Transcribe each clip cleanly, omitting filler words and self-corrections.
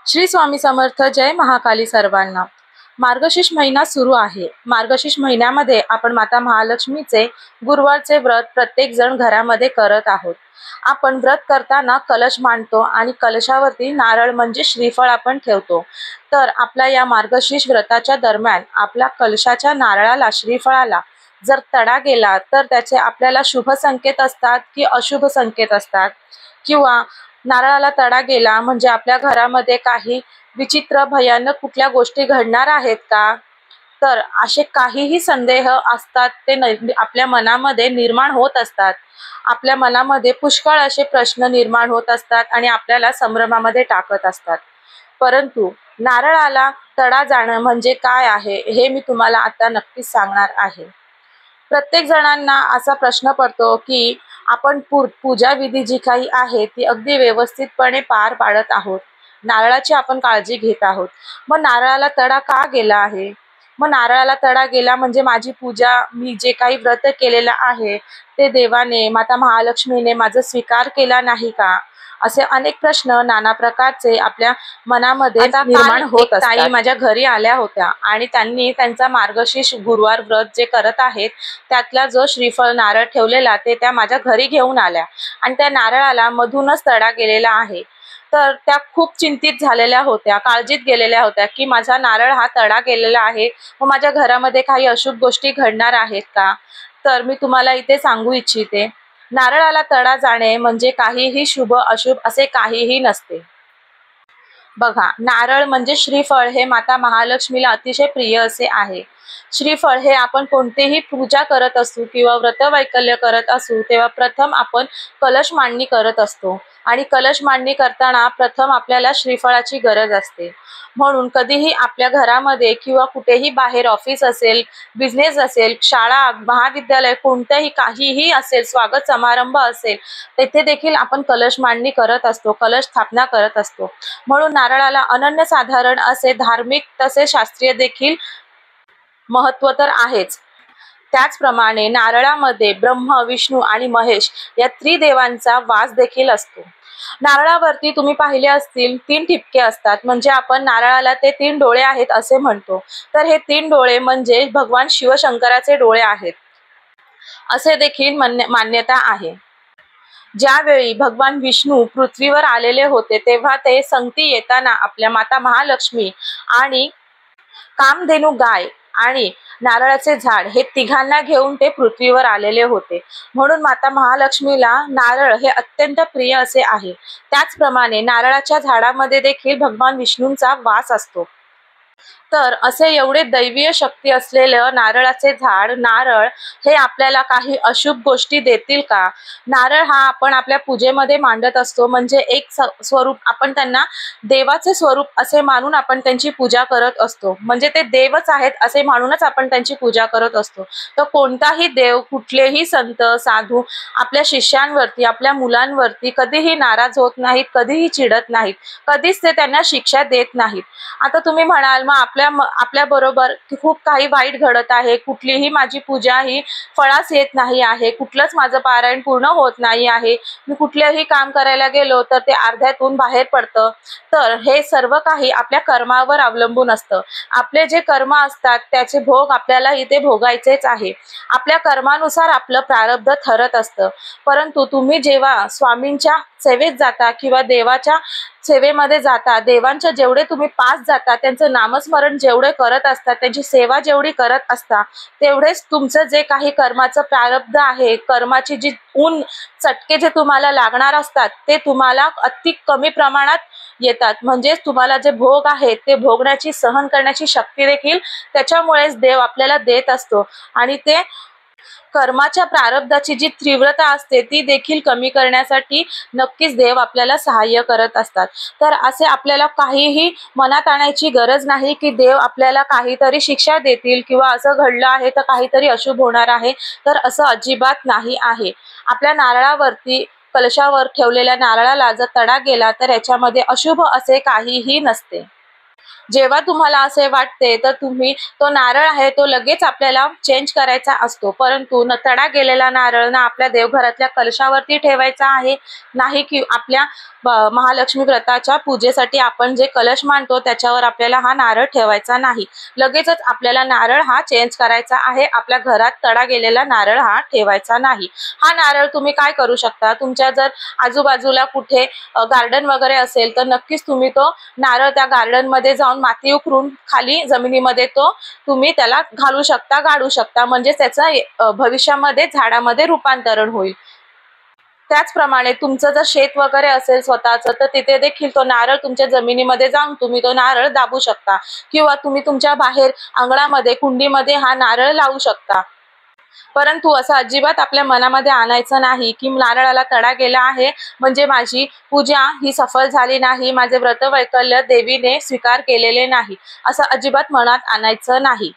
श्री स्वामी समर्थ. जय महाकाली सर्वांना. मार्गशीर्ष महिना सुरू आहे. मार्गशीर्ष महिन्यामध्ये आपण माता महालक्ष्मीचे गुरुवारचे व्रत प्रत्येक जण घरामध्ये करत आहोत. आपण व्रत करताना कलश मांडतो आणि कलशावरती नारळ म्हणजे श्रीफळ आपण ठेवतो. तर आपल्या या मार्गशीर्ष व्रताच्या दरम्यान आपल्या कलशाच्या नारळाला श्रीफळाला जर तडा गेला तर त्याचे आपल्याला शुभ संकेत असतात की अशुभ संकेत असतात, किंवा नारळाला तडा गेला म्हणजे आपल्या घरामध्ये काही विचित्र भयानक कुठल्या गोष्टी घडणार आहेत का, तर असे काहीही संदेह असतात ते आपल्या मनामध्ये निर्माण होत असतात. आपल्या मनामध्ये पुष्कळ असे प्रश्न निर्माण होत असतात आणि आपल्याला संभ्रमामध्ये टाकत असतात. परंतु नारळाला तडा जाणं म्हणजे काय आहे हे मी तुम्हाला आता नक्कीच सांगणार आहे. प्रत्येक जणांना असा प्रश्न पडतो की आपण पूजा विधी जी काही आहे ती अगदी व्यवस्थितपणे पार पाडत आहोत, नारळाची आपण काळजी घेत आहोत, मग नारळाला तडा का गेला आहे? मग नारळाला तडा गेला म्हणजे माझी पूजा, मी जे काही व्रत केलेलं आहे ते देवाने, माता महालक्ष्मीने माझा स्वीकार केला नाही का? असे अनेक प्रश्न नाना प्रकारचे आपल्या मनामध्ये निर्माण होत असतात. ताई माझ्या घरी आल्या होत्या आणि त्यांनी त्यांचा मार्गशीर्ष गुरुवार व्रत जे करत आहेत त्यातला जो श्रीफळ नारळ ठेवलेला ते त्या माझ्या घरी घेऊन आल्या आणि त्या नारळाला मधूनच तडा गेलेला आहे. तर त्या खूप चिंतित झालेल्या होत्या, काळजीत गेलेल्या होत्या की माझा नारळ हा तडा गेलेला आहे, मग माझ्या घरामध्ये काही अशुभ गोष्टी घडणार आहेत का? तर मी तुम्हाला इथे सांगू इच्छिते, नारळाला तडा जाणे म्हणजे काहीही शुभ अशुभ असे काहीही नसते. बघा, नारळ म्हणजे श्रीफळ हे माता महालक्ष्मीला अतिशय प्रिय असे आहे. श्रीफळ हे आपण कोणतेही पूजा करत असू किंवा व्रतवैकल्य करत असू तेव्हा प्रथम आपण कलश मांडणी करत असतो आणि कलश मांडणी करताना प्रथम आपल्याला श्रीफळाची गरज असते. म्हणून कधीही आपल्या घरामध्ये किंवा कुठेही बाहेर ऑफिस असेल, बिझनेस असेल, शाळा, महाविद्यालय, कोणतेही काहीही असेल, स्वागत समारंभ असेल, तेथे देखील आपण कलश मांडणी करत असतो, कलश स्थापना करत असतो. म्हणून नारळाला अनन्यसाधारण असे धार्मिक तसे शास्त्रीय देखील महत्त्व तर आहेच. त्याचप्रमाणे नारळामध्ये ब्रह्म, विष्णू आणि महेश या त्रिदेवांचा वास देखील असतो. नारळावरती तुम्ही पाहिले असतील 3 ठिपके असतात, म्हणजे आपण नारळाला ते 3 डोळे आहेत असे म्हणतो. तर हे 3 डोळे म्हणजे भगवान शिवशंकराचे डोळे आहेत असे देखील मान्यता आहे. ज्यावेळी भगवान विष्णू पृथ्वीवर आलेले होते तेव्हा ते संगती येताना आपल्या माता महालक्ष्मी आणि कामधेनू गाय आणि नारळाचे झाड हे तिघांना घेऊन ते पृथ्वीवर आलेले होते. म्हणून माता महालक्ष्मीला नारळ हे अत्यंत प्रिय असे आहे. त्याचप्रमाणे नारळाच्या झाडामध्ये देखील भगवान विष्णूंचा वास असतो. तर असे एवढे दैवीय शक्ती असलेलं नारळाचे झाड, नारळ हे आपल्याला काही अशुभ गोष्टी देतील का? नारळ हा आपण आपल्या पूजेमध्ये मांडत असतो, म्हणजे एक स्वरूप आपण त्यांना देवाचे स्वरूप असे मानून आपण त्यांची पूजा करत असतो, म्हणजे ते देवच आहेत असे मानूनच आपण त्यांची पूजा करत असतो. तर कोणताही देव, कुठलेही संत, साधू आपल्या शिष्यांवरती, आपल्या मुलांवरती कधीही नाराज होत नाहीत, कधीही चिडत नाहीत, कधीच ते त्यांना शिक्षा देत नाहीत. आता तुम्ही म्हणाल मग आपल्या बरोबर खूप काही वाईट घडत आहे, कुठलीही माझी पूजा ही फळास येत नाही आहे, कुठलंच माझं पारायण पूर्ण होत नाही आहे, मी कुठलेही काम करायला गेलो तर ते अर्ध्यातून बाहेर पडतं. तर हे सर्व काही आपल्या कर्मावर अवलंबून असतं. आपले जे कर्म असतात त्याचे भोग आपल्याला इथे भोगायचेच आहे. आपल्या कर्मानुसार आपलं प्रारब्ध ठरत असतं. परंतु तुम्ही जेव्हा स्वामींच्या सेवेत जाता किंवा देवाच्या सेवेमध्ये जाता, देवांच्या जेवढे तुम्ही पास जाता, त्यांचं नामस्मरण जेवढे करत असता, त्यांची सेवा जेवढी करत असता, तेवढेच तुमचं जे काही कर्माचं प्रारब्ध आहे, कर्माची जी चटके जे तुम्हाला लागणार असतात ते तुम्हाला अति कमी प्रमाणात येतात. म्हणजे तुम्हाला जे भोग आहेत ते भोगण्याची, सहन करण्याची शक्ती देखील त्याच्यामुळेच देव आपल्याला देत असतो आणि ते कर्माच्या प्रारब्धाची जी तीव्रता असते ती देखील कमी करण्यासाठी नक्कीच देव आपल्याला सहाय्य करत असतात. तर असे आपल्याला काहीही मनात आणायची गरज नाही की देव आपल्याला काहीतरी शिक्षा देतील किंवा असं घडलं आहे तर काहीतरी अशुभ होणार आहे, तर असं अजिबात नाही आहे. आपल्या नारळावरती, कलशावर ठेवलेल्या नारळाला जर तडा गेला तर याच्यामध्ये अशुभ असे काहीही नसते. जेव्हा तुम्हाला असे वाटते तर तुम्ही तो नारळ आहे तो लगेच आपल्याला चेंज करायचा असतो, परंतु तडा गेलेला नारळ ना आपल्या देवघरातल्या कलशावरती ठेवायचा आहे, नाही की आपल्या महालक्ष्मी व्रताच्या पूजेसाठी आपण जे कलश मांडतो त्याच्यावर आपल्याला हा नारळ ठेवायचा नाही। लगेचच आपल्याला नारळ हा चेंज करायचा आहे, आपल्या घरात तडा गेलेला नारळ हा ठेवायचा नाही। हा नारळ तुम्ही काय करू शकता, तुमच्या जर आजूबाजूला कुठे गार्डन वगैरे असेल तर नक्कीच तुम्ही तो नारळ त्या गार्डन मध्ये जाऊन माती उकरून खाली जमिनीमध्ये तो तुम्ही त्याला घालू शकता, गाडू शकता, म्हणजे त्याचं भविष्यामध्ये झाडामध्ये रूपांतरण होईल। त्याचप्रमाणे तुमचं जर शेत वगैरे असेल स्वतःचं तर तिथे देखील तो नारळ तुमच्या जमिनीमध्ये जाऊन तुम्ही तो नारळ दाबू शकता, किंवा तुम्ही तुमच्या बाहेर अंगणामध्ये कुंडीमध्ये हा नारळ लावू शकता। परंतु असं अजिबात आपल्या मनामध्ये आणायचं नाही की नारळाला तडा गेला आहे म्हणजे माझी पूजा ही सफल झाली नाही, माझे व्रत वैकल्य देवीने स्वीकार केलेले नाही, असं अजिबात मनात आणायचं नाही।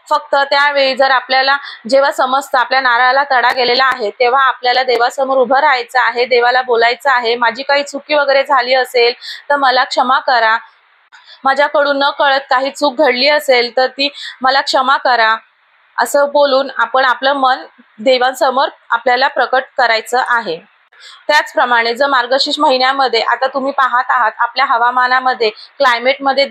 फक्त त्यावेळी जर आपल्याला जेव्हा समजतं आपल्या नारळाला तडा गेलेला आहे तेव्हा आपल्याला देवासमोर उभं राहायचं आहे, देवाला बोलायचं आहे, माझी काही चुकी वगैरे झाली असेल तर मला क्षमा करा, माझ्याकडून न कळत काही चूक घडली असेल तर ती मला क्षमा करा, असं बोलून आपण आपलं मन देवांसमोर आपल्याला प्रकट करायचं आहे। त्याचप्रमाणे जर मार्गशीर्ष महिन्यामध्ये आता तुम्ही पाहत आहात आपल्या हवामानामध्ये क्लायमेटमध्ये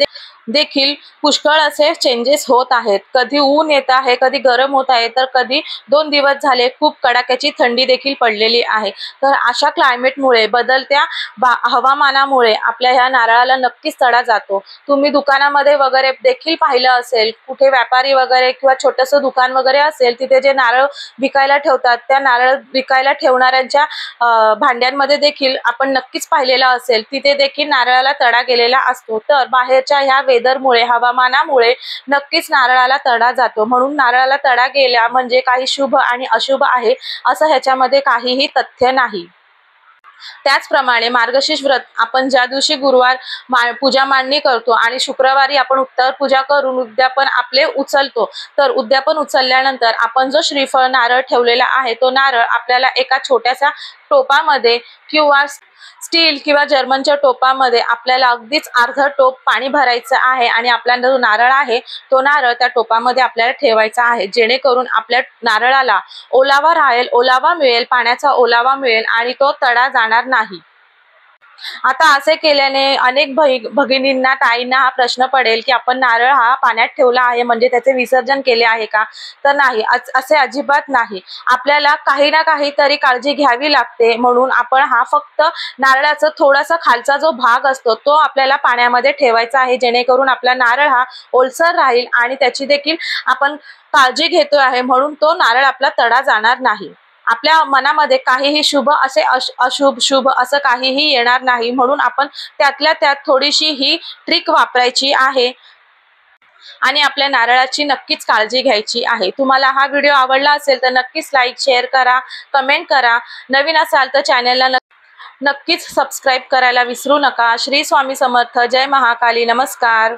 देखील पुष्कळ असे चेंजेस होत आहेत, कधी ऊन येत आहे, कधी गरम होत आहे, तर कधी 2 दिवस झाले खूप कडाक्याची थंडी देखील पडलेली आहे। तर अशा क्लायमेटमुळे बदलत्या हवामानामुळे आपल्या ह्या नारळाला नक्कीच तडा जातो। तुम्ही दुकानामध्ये वगैरे देखील पाहिलं असेल, कुठे व्यापारी वगैरे किंवा छोटंसं दुकान वगैरे असेल तिथे जे नारळ विकायला ठेवतात त्या नारळ विकायला ठेवणाऱ्यांच्या भांड्यांमध्ये देखील आपण नक्कीच पाहिलेला असेल तिथे देखील नारळाला तडा गेलेला असतो। तर बाहेरच्या ह्या वेदरमुळे हवामानामुळे नक्कीच नारळाला तडा जातो, म्हणून नारळाला तडा गेला म्हणजे काही शुभ आणि अशुभ आहे असं ह्याच्यामध्ये काहीही तथ्य नाही। त्याचप्रमाणे मार्गशीर्ष व्रत आपण ज्या दिवशी गुरुवार पूजा मांडणी करतो आणि शुक्रवारी आपण उत्तर पूजा करून उद्यापन आपले उचलतो, तर उद्यापन उचलल्यानंतर आपण जो श्रीफळ नारळ ठेवलेला आहे तो नारळ आपल्याला एका छोट्याशा टोपामध्ये किंवा स्टील किंवा जर्मनच्या टोपामध्ये आपल्याला अगदीच अर्धा टोप पाणी भरायचं आहे आणि आपला जो नारळ आहे तो नारळ त्या टोपामध्ये आपल्याला ठेवायचा आहे, जेणेकरून आपल्या नारळाला ओलावा राहील, ओलावा मिळेल, पाण्याचा ओलावा मिळेल आणि तो तडा जाणार नाही। आता असे केल्याने अनेक भगिनींना ताईंना हा प्रश्न पडेल की आपण नारळ हा पाण्यात ठेवला आहे म्हणजे त्याचे विसर्जन केले आहे का, तर नाही, असे अजिबात नाही। आपल्याला काही ना काहीतरी काळजी घ्यावी लागते, म्हणून आपण हा फक्त नारळाचा थोडासा खालचा जो भाग असतो तो आपल्याला पाण्यामध्ये ठेवायचा आहे, जेणेकरून आपला नारळ हा ओलसर राहील आणि त्याची देखील आपण काळजी घेतो आहे, म्हणून तो नारळ आपला तडा जाणार नाही। आपल्या मनामध्ये काहीही शुभ असे अशुभ शुभ असं काहीही येणार नाही, म्हणून आपण त्यातल्या त्यात थोडीशी ही ट्रिक वापरायची आहे आणि आपल्या नारळाची नक्कीच काळजी घ्यायची आहे। तुम्हाला हा व्हिडिओ आवडला असेल तर नक्कीच लाईक शेअर करा, कमेंट करा, नवीन असाल तर चॅनलला नक्कीच सबस्क्राईब करायला विसरू नका। श्री स्वामी समर्थ, जय महाकाली, नमस्कार।